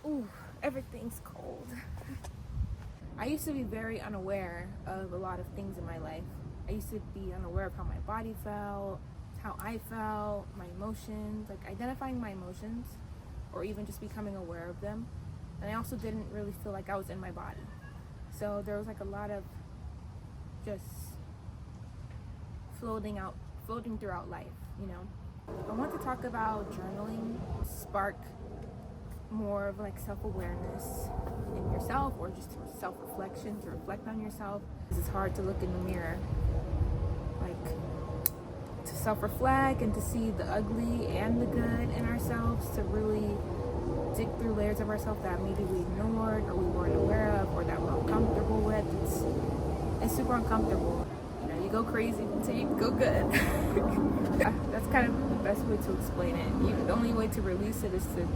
Ooh, everything's cold. I used to be very unaware of a lot of things in my life. I used to be unaware of how my body felt, how I felt, my emotions, like identifying my emotions, or even just becoming aware of them. And I also didn't really feel like I was in my body. So there was like a lot of just floating throughout life, you know. I want to talk about journaling, spark more of like self-awareness in yourself, or just self-reflection, to reflect on yourself. It's hard to look in the mirror, like to self-reflect and to see the ugly and the good in ourselves, to really dig through layers of ourselves that maybe we ignored or we weren't aware of, or that we're uncomfortable with. It's super uncomfortable. You know, you go crazy until you go good. That's kind of the best way to explain it. The only way to release it is to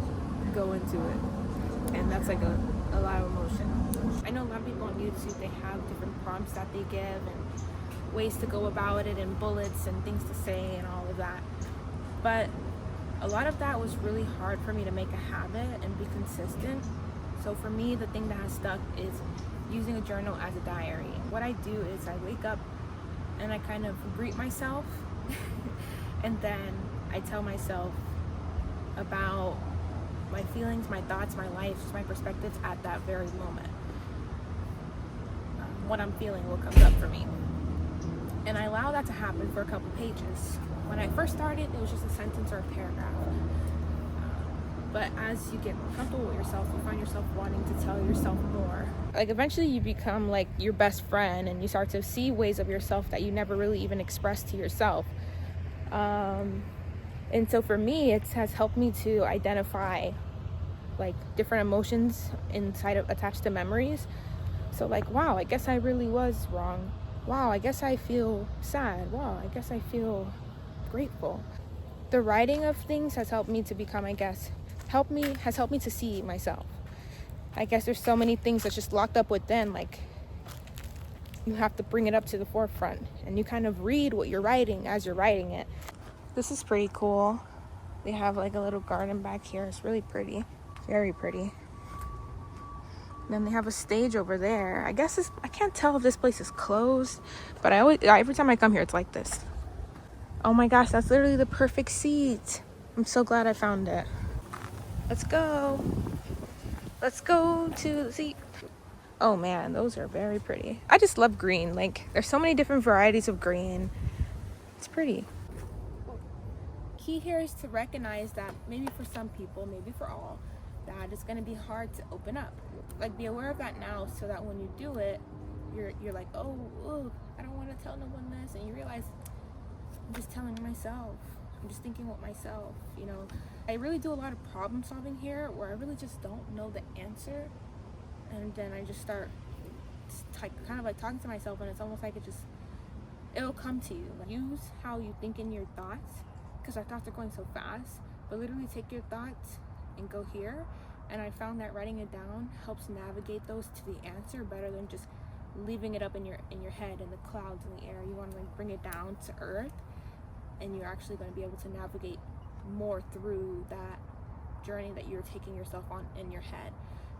go into it, and that's like a lot of emotion. I know a lot of people on YouTube, they have different prompts that they give and ways to go about it and bullets and things to say and all of that, but a lot of that was really hard for me to make a habit and be consistent. So for me, the thing that has stuck is using a journal as a diary. What I do is I wake up and I kind of greet myself and then I tell myself about my feelings, my thoughts, my life, just my perspectives at that very moment. What I'm feeling, what comes up for me. And I allow that to happen for a couple pages. When I first started, it was just a sentence or a paragraph. But as you get more comfortable with yourself, you find yourself wanting to tell yourself more. Like eventually you become like your best friend, and you start to see ways of yourself that you never really even expressed to yourself. And so for me, it has helped me to identify like different emotions attached to memories. So like, wow, I guess I really was wrong. Wow, I guess I feel sad. Wow, I guess I feel grateful. The writing of things has helped me to become, has helped me to see myself. I guess there's so many things that's just locked up within, like you have to bring it up to the forefront, and you kind of read what you're writing as you're writing it. This is pretty cool. They have like a little garden back here. It's really pretty, very pretty. And then they have a stage over there. I can't tell if this place is closed, but every time I come here, it's like this. Oh my gosh, that's literally the perfect seat. I'm so glad I found it. Let's go. Let's go to the seat. Oh man, those are very pretty. I just love green. Like, there's so many different varieties of green. It's pretty. Key here is to recognize that maybe for some people, maybe for all, that it's gonna be hard to open up. Like, be aware of that now, so that when you do it, you're like, oh, I don't want to tell no one this, and you realize, I'm just telling myself. I'm just thinking with myself, you know. I really do a lot of problem solving here, where I really just don't know the answer, and then I just start kind of like talking to myself, and it's almost like it'll come to you. Like, use how you think in your thoughts, because our thoughts are going so fast, but literally take your thoughts and go here. And I found that writing it down helps navigate those to the answer better than just leaving it up in your head and the clouds in the air. You want to like bring it down to earth, and you're actually going to be able to navigate more through that journey that you're taking yourself on in your head.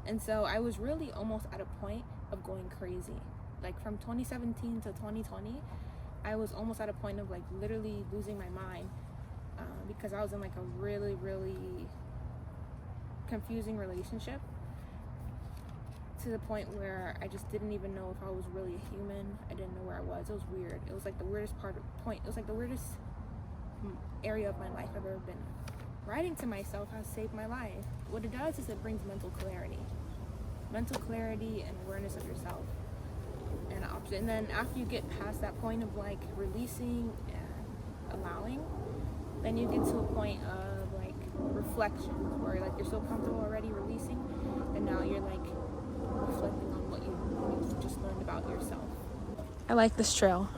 And so I was really almost at a point of going crazy. Like from 2017 to 2020, I was almost at a point of like literally losing my mind, because I was in like a really, really confusing relationship, to the point where I just didn't even know if I was really a human. I didn't know where I was. It was weird. It was like the weirdest it was like the weirdest area of my life I've ever been. Writing to myself has saved my life. What it does is it brings mental clarity and awareness of yourself, and then after you get past that point of like releasing and allowing, then you get to a point of like reflection, where like you're so comfortable already releasing, and now you're like reflecting on what you just learned about yourself. I like this trail.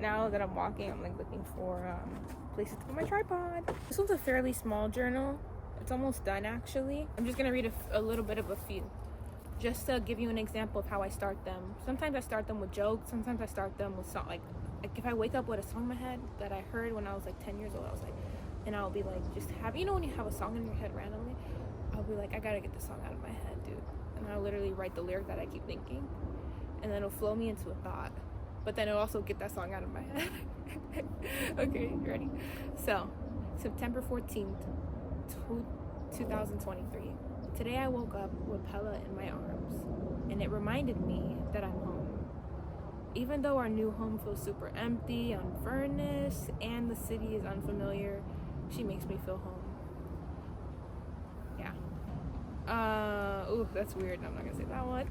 Now that I'm walking, I'm like looking for places to put my tripod. This one's a fairly small journal. It's almost done actually. I'm just gonna read a little bit of a few, just to give you an example of how I start them. Sometimes I start them with jokes. Sometimes I start them with like if I wake up with a song in my head that I heard when I was like 10 years old, and I'll be like, just have, you know, when you have a song in your head randomly, I'll be like, I gotta get this song out of my head, dude. And I'll literally write the lyric that I keep thinking, and then it'll flow me into a thought. But then it'll also get that song out of my head. Okay, ready? So, September 14th, 2023. Today I woke up with Pella in my arms, and it reminded me that I'm home. Even though our new home feels super empty, unfurnished, and the city is unfamiliar, she makes me feel home. Yeah. Ooh, that's weird. I'm not gonna say that one.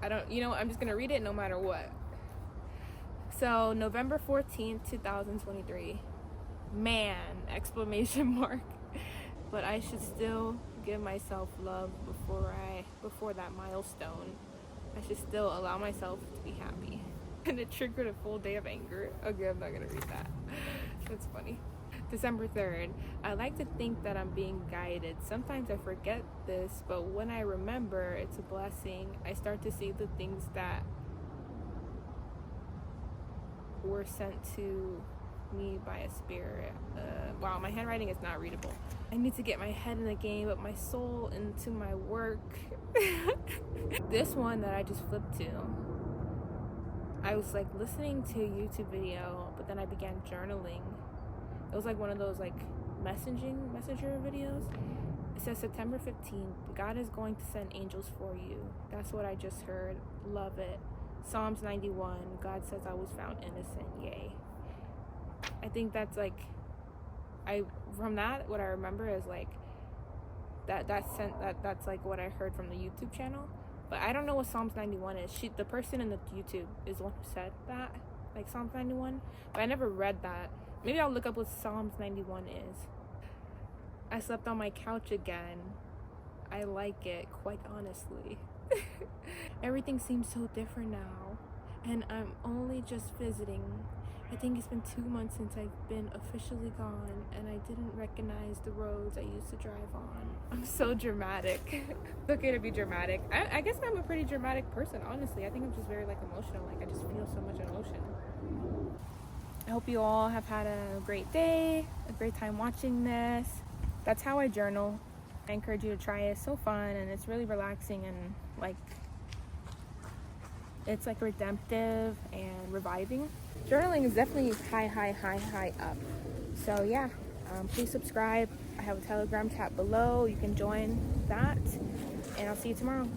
I'm just gonna read it no matter what. So, November 14th, 2023. Man, exclamation mark. But I should still give myself love before that milestone. I should still allow myself to be happy. And it triggered a full day of anger. Okay, I'm not gonna read that. That's funny. December 3rd. I like to think that I'm being guided. Sometimes I forget this, but when I remember, it's a blessing. I start to see the things that were sent to me by a spirit. Wow, my handwriting is not readable. I need to get my head in the game, but my soul into my work. This one that I just flipped to, I was like listening to a YouTube video, but then I began journaling. It was like one of those like messenger videos. It says September 15th, God is going to send angels for you. That's what I just heard. Love it. Psalms 91, God says I was found innocent. Yay. I think that's like, what I remember is like that's like what I heard from the YouTube channel. But I don't know what Psalms 91 is. The person in the YouTube is the one who said that, like Psalms 91. But I never read that. Maybe I'll look up what Psalms 91 is. I slept on my couch again. I like it, quite honestly. Everything seems so different now, and I'm only just visiting. I think it's been 2 months since I've been officially gone, and I didn't recognize the roads I used to drive on. I'm so dramatic. It's okay to be dramatic. I guess I'm a pretty dramatic person, honestly. I think I'm just very like emotional. Like I just feel so much emotion. I hope you all have had a great day, a great time watching this. That's how I journal. I encourage you to try it. It's so fun, and it's really relaxing, and like it's like redemptive and reviving. Journaling is definitely high up. So yeah, please subscribe. I have a Telegram chat below. You can join that, and I'll see you tomorrow.